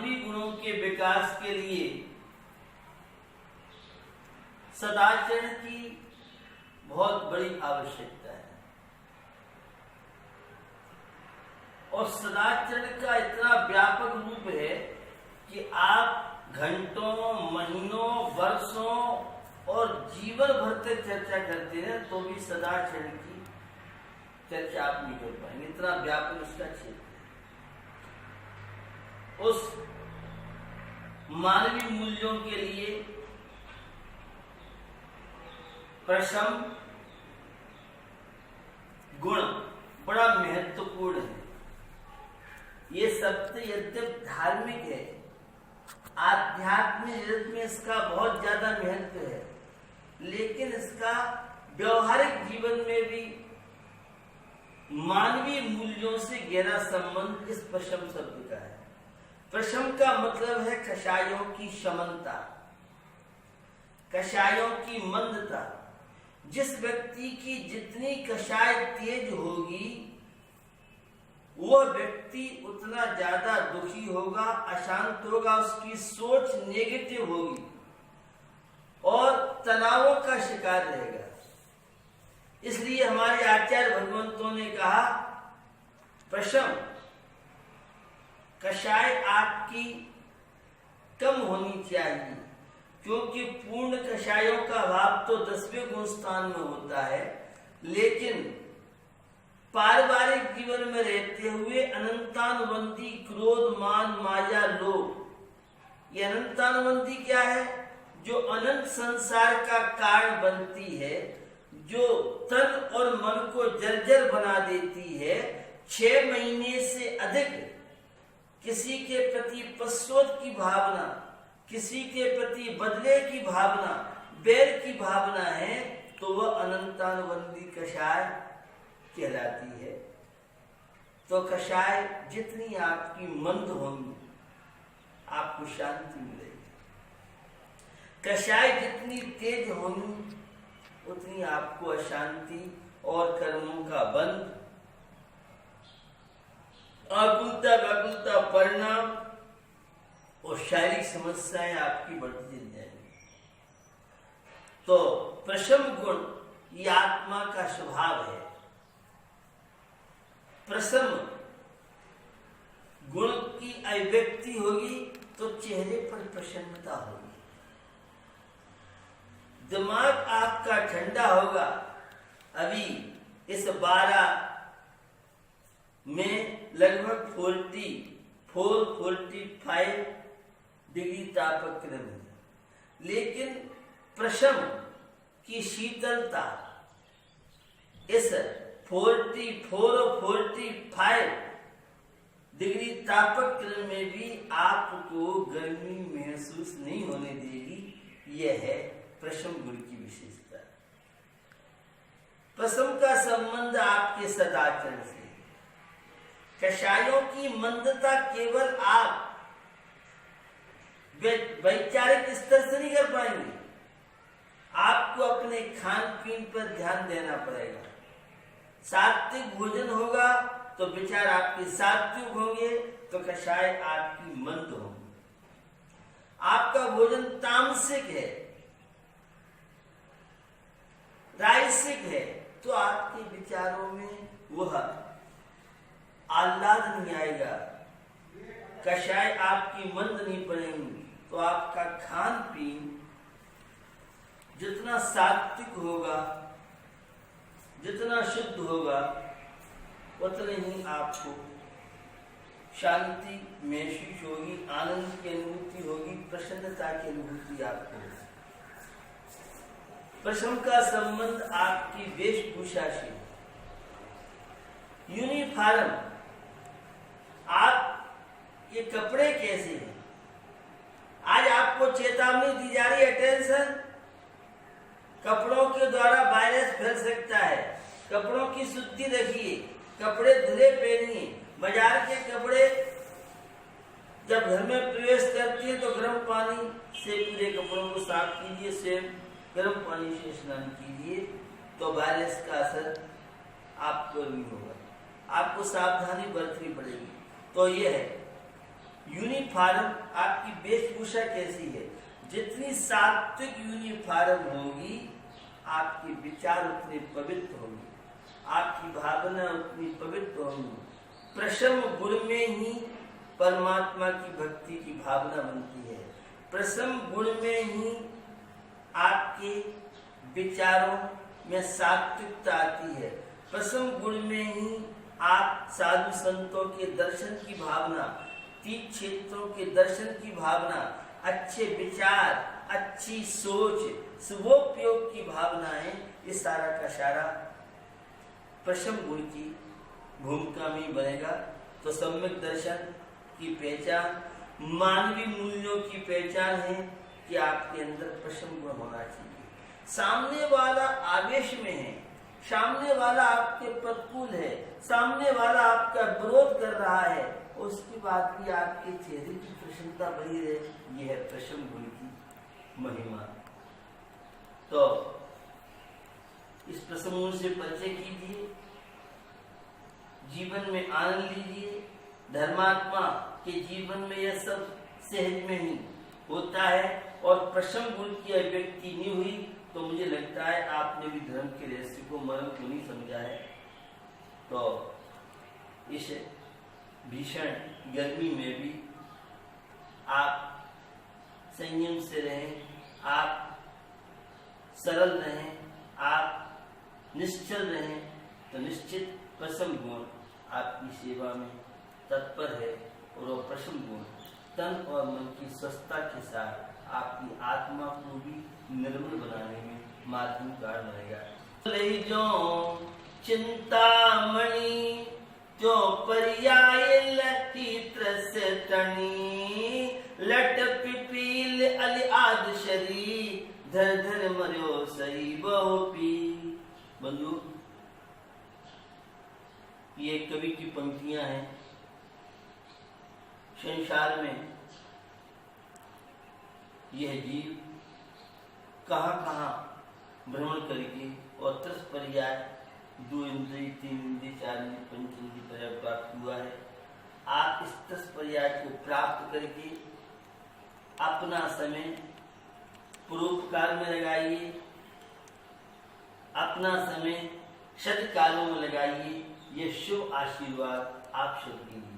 मानवीय गुणों के विकास के लिए सदाचरण की बहुत बड़ी आवश्यकता है। और सदाचरण का इतना व्यापक रूप है कि आप घंटों, महीनों, वर्षों और जीवन भर तक चर्चा करते हैं तो भी सदाचरण की चर्चा आप नहीं कर पाएंगे, इतना व्यापक इसका क्षेत्र है। उस मानवीय मूल्यों के लिए प्रशम गुण बड़ा महत्वपूर्ण है। ये शब्द यद्यप धार्मिक है, आध्यात्मिक जगत में इसका बहुत ज्यादा महत्व है, लेकिन इसका व्यवहारिक जीवन में भी मानवीय मूल्यों से गहरा संबंध इस प्रशम शब्द का है। प्रशम का मतलब है कषायों की शमनता, कषायों की मंदता। जिस व्यक्ति की जितनी कषाय तेज होगी वह व्यक्ति उतना ज्यादा दुखी होगा, अशांत होगा, उसकी सोच नेगेटिव होगी और तनावों का शिकार रहेगा। इसलिए हमारे आचार्य भगवंतों ने कहा प्रशम कषाय आपकी कम होनी चाहिए, क्योंकि पूर्ण कषायों का भाव तो 10वें गुण स्थान में होता है, लेकिन पारिवारिक जीवन में रहते हुए अनंतानुबंधी क्रोध, मान, माया, लोभ, ये अनंतानुबंधी क्या है? जो अनंत संसार का कारण बनती है, जो तन और मन को जर्जर बना देती है। 6 महीने से अधिक किसी के प्रति पश्चाताप की भावना, किसी के प्रति बदले की भावना, बैर की भावना है, तो वह अनंतानुबंधी कषाय कहलाती है। तो कषाय जितनी आपकी मंद होंगी आपको शांति मिलेगी, कषाय जितनी तेज होंगी उतनी आपको अशांति और कर्मों का बंध, आकुलता व्याकुलता परिणाम और शारीरिक समस्याएं आपकी बढ़ती जाएंगी। तो प्रशम गुण ये आत्मा का स्वभाव है। प्रसम गुण की अभिव्यक्ति होगी तो चेहरे पर प्रसन्नता होगी, दिमाग आपका ठंडा होगा। अभी इस 12 में लगभग 45 डिग्री तापक्रम है, लेकिन प्रशम की शीतलता इस 44 और 45 डिग्री तापक्रम में भी आपको गर्मी महसूस नहीं होने देगी। यह है प्रशम गुण की विशेषता। प्रशम का संबंध आपके सदाचरण से। कषायों की मंदता केवल आप वैचारिक स्तर से नहीं कर पाएंगे, आपको अपने खान पीन पर ध्यान देना पड़ेगा। सात्विक भोजन होगा तो विचार आपके सात्विक होंगे, तो कषाय आपकी मंद होंगी। आपका भोजन तामसिक है, राजसिक है, तो आपके विचारों में वह आह्लाद नहीं आएगा। कषाय आपकी मंद नहीं पड़ेंगी, तो आपका खान पीन जितना सात्विक होगा, जितना शुद्ध होगा, उतने ही आपको शांति महसूस होगी, आनंद की अनुभूति होगी, प्रसन्नता की अनुभूति आपको होगी। प्रशम का संबंध आपकी वेशभूषा से। यूनिफॉर्म, आप ये कपड़े कैसे हैं? आज आपको चेतावनी दी जा रही है, अटेंशन, कपड़ों के द्वारा वायरस फैल सकता है। कपड़ों की शुद्धि रखिए, कपड़े धुले पहनिए। बाजार के कपड़े जब घर में प्रवेश करती है तो गर्म पानी से पूरे कपड़ों को साफ कीजिए, स्वयं गर्म पानी से स्नान कीजिए, तो वायरस का असर आप पर नहीं होगा। आपको सावधानी बरतनी पड़ेगी। तो ये है यूनिफॉर्म आपकी वेशभूषा कैसी है, जितनी सात्विक यूनिफॉर्म होगी आपके विचार उतने पवित्र होंगे, आपकी भावना उतनी पवित्र होंगी। प्रशम गुण में ही परमात्मा की भक्ति की भावना बनती है, प्रशम गुण में ही आपके विचारों में सात्विकता आती है, प्रशम गुण में ही आप साधु संतों के दर्शन की भावना, तीर्थ क्षेत्रों के दर्शन की भावना, अच्छे विचार, अच्छी सोच, शुभोपयोग की भावनाएं, ये सारा का सारा प्रशम गुण की भूमिका में बनेगा। तो सम्यक दर्शन की पहचान, मानवीय मूल्यों की पहचान है कि आपके अंदर प्रशम गुण होना चाहिए। सामने वाला आवेश में है, सामने वाला आपके प्रतिकूल है, सामने वाला आपका विरोध कर रहा है, उसकी बात भी आपके चेहरे की प्रसन्नता बनी रहे, यह है प्रशम गुण की महिमा। तो इस प्रशम गुण से परिचय कीजिए, जीवन में आनंद लीजिए। धर्मात्मा के जीवन में यह सब सहज में ही होता है, और प्रशम गुण की अभिव्यक्ति नहीं हुई तो मुझे लगता है आपने भी धर्म के रहस्य को, मर्म को नहीं समझा है। तो इस भीषण गर्मी में भी आप संयम से रहें, आप सरल रहें, आप निश्चल रहें, तो निश्चित प्रशम गुण आपकी सेवा में तत्पर है, और वो प्रशम गुण तन और मन की स्वस्थता के साथ आपकी आत्मा को भी निर्मल बनाने में माध्यमकार बनेगा। ले जो चिंतामणि जो पर्याय लटी त्रस तणी, लट पिपील अल आद शरी, धर धर मर्यो सही बहुपी। बंधु, ये कवि की पंक्तियां हैं। संसार में यह जीव कहाँ कहाँ भ्रमण करके और 30 पर्याय, 2 इंद्रिय, 3 इंद्रिय, 4 इंद्रिय, 5 इंद्रिय पर्याय प्राप्त हुआ है। आप इस 30 पर्याय को प्राप्त करके अपना समय परोपकार में लगाइए, अपना समय सत्कार्यों में लगाइए। यह शुभ आशीर्वाद आप सबके लिए।